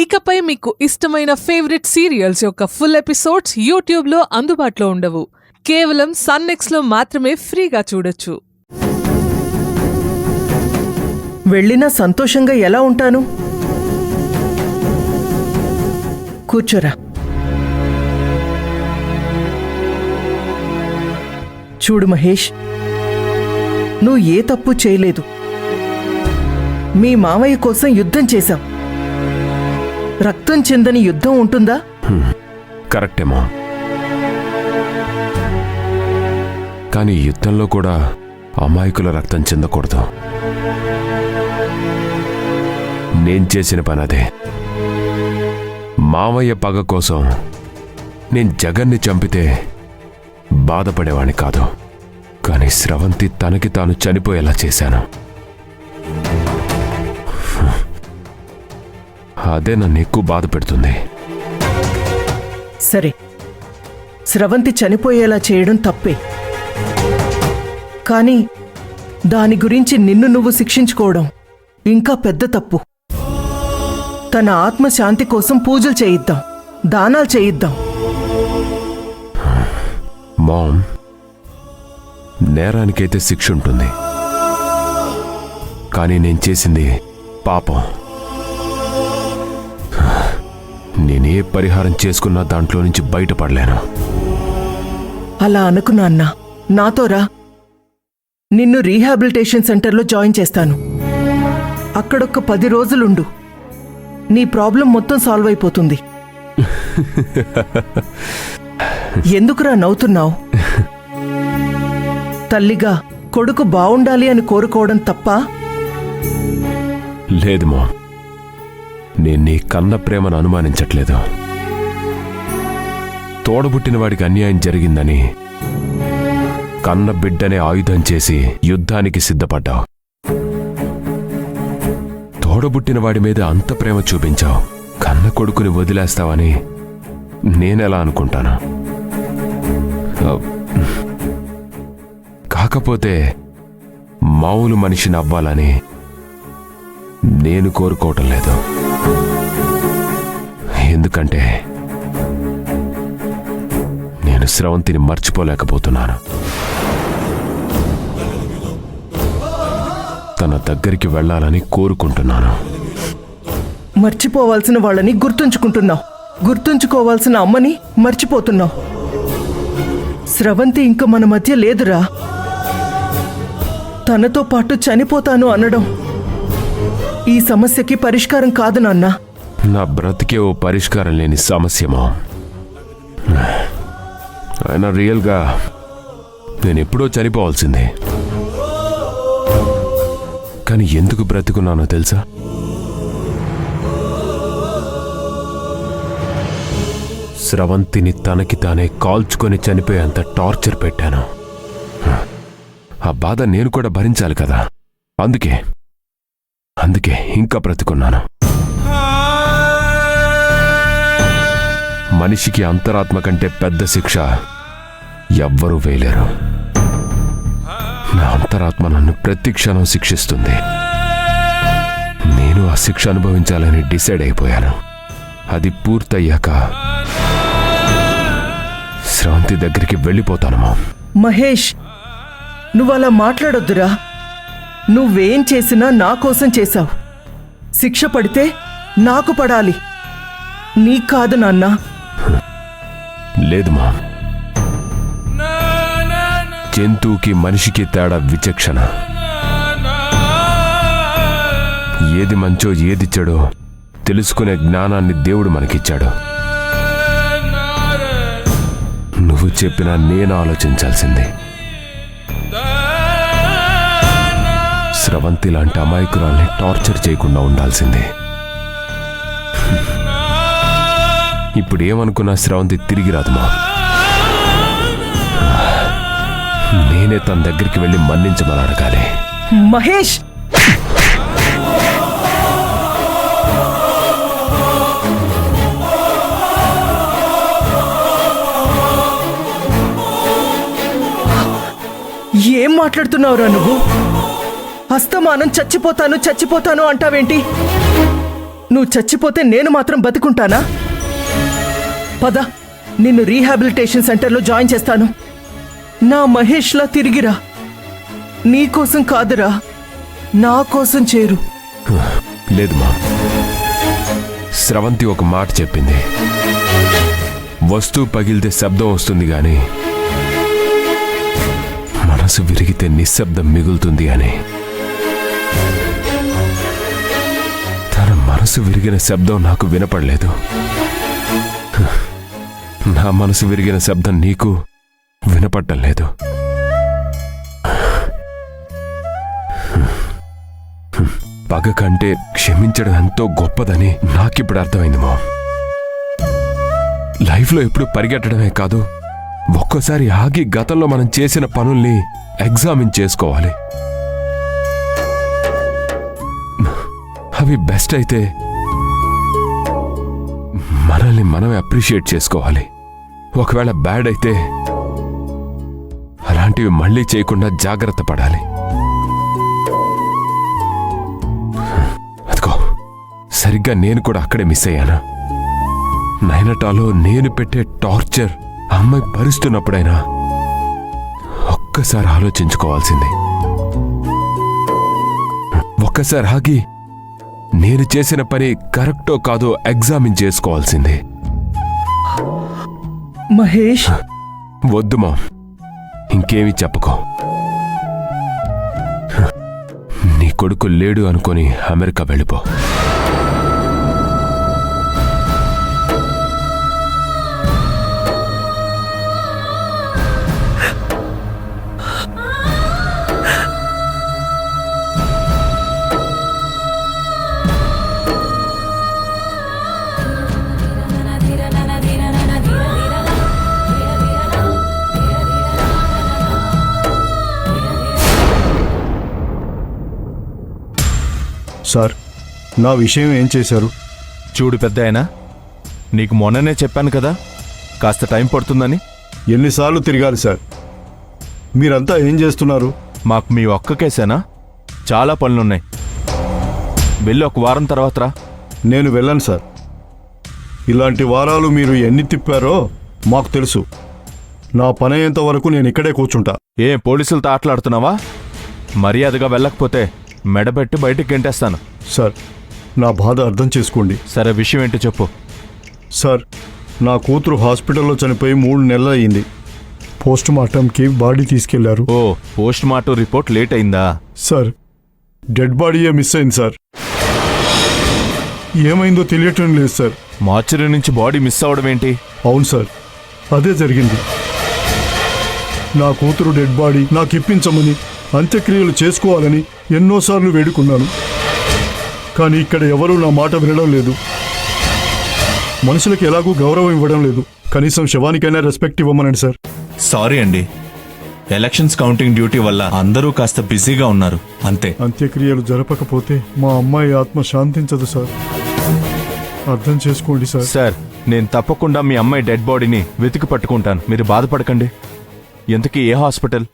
ఇకపై మీకు ఇష్టమైన ఫేవరెట్ సీరియల్స్ యొక్క ఫుల్ ఎపిసోడ్స్ యూట్యూబ్లో అందుబాటులో ఉండవు. కేవలం సన్నెక్స్లో మాత్రమే ఫ్రీగా చూడొచ్చు. వెళ్ళినా సంతోషంగా ఎలా ఉంటాను? కూర్చోరా. చూడు మహేష్, నువ్వు ఏ తప్పు చేయలేదు. మీ మామయ్య కోసం యుద్ధం చేశాం. రక్తం చెందని యుద్ధం ఉంటుందా? కరెక్టేమో, కానీ యుద్ధంలో కూడా అమాయకుల రక్తం చెందకూడదు. నేను చేసిన పని అదే. మామయ్య పగ కోసం నేను జగన్ని చంపితే బాధపడేవాణ్ణి కాదు, కానీ స్రవంతి తనకి తాను చనిపోయేలా చేశాను. అదే నన్ను ఎక్కువ బాధ పెడుతుంది. సరే, స్రవంతి చనిపోయేలా చేయడం తప్పే, కానీ దాని గురించి నిన్ను నువ్వు శిక్షించుకోవడం ఇంకా పెద్ద తప్పు. తన ఆత్మశాంతి కోసం పూజలు చేయిద్దాం, దానాలు చేయిద్దాం. మామ్, నేరానికైతే శిక్ష ఉంటుంది, కానీ నేను చేసింది పాపం. నేనే పరిహారం చేసుకున్నా దాంట్లో నుంచి బయటపడలేను. అలా అనుకు నాన్న, నాతో రా. నిన్ను రీహాబిలిటేషన్ సెంటర్లో జాయిన్ చేస్తాను. అక్కడొక్క 10 రోజులుండు. నీ ప్రాబ్లం మొత్తం సాల్వ్ అయిపోతుంది. ఎందుకురా నవ్వుతున్నావు? తల్లిగా కొడుకు బావుండాలి అని కోరుకోవడం తప్పా? లేదు మా, నేను నీ కన్న ప్రేమను అనుమానించట్లేదు. తోడబుట్టిన వాడికి అన్యాయం జరిగిందని కన్న బిడ్డనే ఆయుధం చేసి యుద్ధానికి సిద్ధపడ్డావు. తోడబుట్టిన వాడి మీద అంత ప్రేమ చూపించావు, కన్న కొడుకుని వదిలేస్తావని నేనెలా అనుకుంటాను? కాకపోతే మామూలు మనిషిని అవ్వాలని నేను కోరుకోవటం లేదు. ఎందుకంటే నేను స్రవంతిని మర్చిపోలేకపోతున్నాను. తన దగ్గరికి వెళ్ళాలని కోరుకుంటున్నాను. మర్చిపోవాల్సిన వాళ్ళని గుర్తుంచుకుంటున్నావు, గుర్తుంచుకోవాల్సిన అమ్మని మర్చిపోతున్నావు. స్రవంతి ఇంక మన మధ్య లేదురా. తనతో పాటు చనిపోతాను అనడం ఈ సమస్యకి పరిష్కారం కాదు నాన్న. నా బ్రతికే ఓ పరిష్కారం లేని సమస్యమా? అయినా రియల్గా నేను ఎప్పుడో చనిపోవాల్సిందే, కానీ ఎందుకు బ్రతికున్నానో తెలుసా? స్రవంతిని తనకి తానే కాల్చుకొని చనిపోయేంత టార్చర్ పెట్టాను. ఆ బాధ నేను కూడా భరించాలి కదా. అందుకే ఇంకా బ్రతికున్నాను. మనిషికి అంతరాత్మ కంటే పెద్ద శిక్ష ఎవ్వరూ వేయలేరు. నా అంతరాత్మ నన్ను ప్రతి క్షణం శిక్షిస్తుంది. నేను ఆ శిక్ష అనుభవించాలని డిసైడ్ అయిపోయాను. అది పూర్తయ్యాక స్రవంతి దగ్గరికి వెళ్ళిపోతానమ్మా. మహేష్, నువ్వలా మాట్లాడొద్దురా. నువ్వేం చేసినా నా కోసం చేశావు. శిక్ష పడితే నాకు పడాలి, నీ కాదు నాన్నా. లేదు మా, జంతువుకి మనిషికి తేడా విచక్షణ. ఏది మంచో ఏది చెడో తెలుసుకునే జ్ఞానాన్ని దేవుడు మనకిచ్చాడు. నువ్వు చెప్పినా నేను ఆలోచించాల్సింది. స్రవంతి లాంటి అమాయకురాల్ని టార్చర్ చేయకుండా ఉండాల్సిందే. ఇప్పుడు ఏమనుకున్నా స్రవంతి తిరిగి రాదుమా. నేనే తన దగ్గరికి వెళ్ళి మన్నించమని అడగాలి. మహేష్, ఏం మాట్లాడుతున్నావురా నువ్వు? అస్తమానం చచ్చిపోతాను చచ్చిపోతాను అంటావేంటి? నువ్వు చచ్చిపోతే నేను మాత్రం బతుకుంటానా? పద, నిన్ను రీహాబిలిటేషన్ సెంటర్లో జాయిన్ చేస్తాను. నా మహేష్లా తిరిగిరా. నీకోసం కాదురా, నా కోసం చేరు. లేదు మా, స్రవంతి ఒక మాట చెప్పింది. వస్తువు పగిలితే శబ్దం వస్తుంది గాని మనసు విరిగితే నిశ్శబ్దం మిగులుతుంది అని. తన మనసు విరిగిన శబ్దం నాకు వినపడలేదు. నా మనసు విరిగిన శబ్దం నీకు వినపడటం లేదు. పగ కంటే క్షమించడం ఎంతో గొప్పదని నాకిప్పుడు అర్థమైంది మా. లైఫ్లో ఎప్పుడు పరిగెట్టడమే కాదు, ఒక్కోసారి ఆగి గతంలో మనం చేసిన పనుల్ని ఎగ్జామిన్ చేసుకోవాలి. అవి బెస్ట్ అయితే మనల్ని మనమే అప్రిషియేట్ చేసుకోవాలి. ఒకవేళ బ్యాడ్ అయితే అలాంటివి మళ్ళీ చేయకుండా జాగ్రత్త పడాలి. అదిగో సరిగ్గా నేను కూడా అక్కడే మిస్ అయ్యానా? నైనటాలో నేను పెట్టే టార్చర్ అమ్మాయి భరిస్తున్నప్పుడైనా ఒక్కసారి ఆలోచించుకోవాల్సింది. ఒక్కసారి ఆగి నేను చేసిన పని కరెక్టో కాదో ఎగ్జామిన్ చేసుకోవాల్సింది. మహేష్, వద్దు మా, ఇంకేమీ చెప్పకో. నీ కొడుకు లేడు అనుకొని అమెరికా వెళ్ళిపో. సార్, నా విషయం ఏం చేశారు? చూడు పెద్దాయనా, నీకు మొన్ననే చెప్పాను కదా కాస్త టైం పడుతుందని. ఎన్నిసార్లు తిరగాలి సార్? మీరంతా ఏం చేస్తున్నారు? మాకు మీ ఒక్క కేసేనా? చాలా పనులున్నాయి. వెళ్ళి ఒక వారం తర్వాత రా. నేను వెళ్ళను సార్. ఇలాంటి వారాలు మీరు ఎన్ని తిప్పారో మాకు తెలుసు. నా పని అయ్యేంత వరకు నేను ఇక్కడే కూర్చుంటా. ఏం పోలీసులతో ఆటలాడుతున్నావా? మర్యాదగా వెళ్ళకపోతే మెడబెట్టి బయటికి గెంటేస్తాను. సార్, నా బాధ అర్థం చేసుకోండి. సరే, విషయం ఏంటో చెప్పు. సార్, నా కూతురు హాస్పిటల్లో చనిపోయి 3 నెలలు అయింది. పోస్ట్ మార్టంకి బాడీ తీసుకెళ్లారు. ఓ, పోస్ట్ మార్టం రిపోర్ట్ లేట్ అయిందా? సార్, డెడ్ బాడీయే మిస్ అయింది సార్. ఏమైందో తెలియటం లేదు సార్. మార్చరీ నుంచి బాడీ మిస్ అవడం ఏంటి? అవును సార్, అదే జరిగింది. నా కూతురు డెడ్ బాడీ నాకు ఇప్పించమని, అంత్యక్రియలు చేసుకోవాలని ఎన్నోసార్లు వేడుకున్నాను. కానీ ఇక్కడ ఎవరూ నా మాట వినడం లేదు. మనుషులకు ఎలాగూ గౌరవం ఇవ్వడం లేదు. కనీసం శవానికైనా రెస్పెక్ట్ ఇవ్వమనండి సార్. సారీ అండి, ఎలక్షన్స్ కౌంటింగ్ డ్యూటీ వల్ల అందరూ కాస్త బిజీగా ఉన్నారు, అంతే. అంత్యక్రియలు జరపకపోతే మా అమ్మాయి ఆత్మ శాంతించదు సార్. అర్థం చేసుకోండి సార్. సార్, నేను తప్పకుండా మీ అమ్మాయి డెడ్ బాడీని వెతికి పట్టుకుంటాను, మీరు బాధపడకండి. ఇంతకీ ఏ హాస్పిటల్?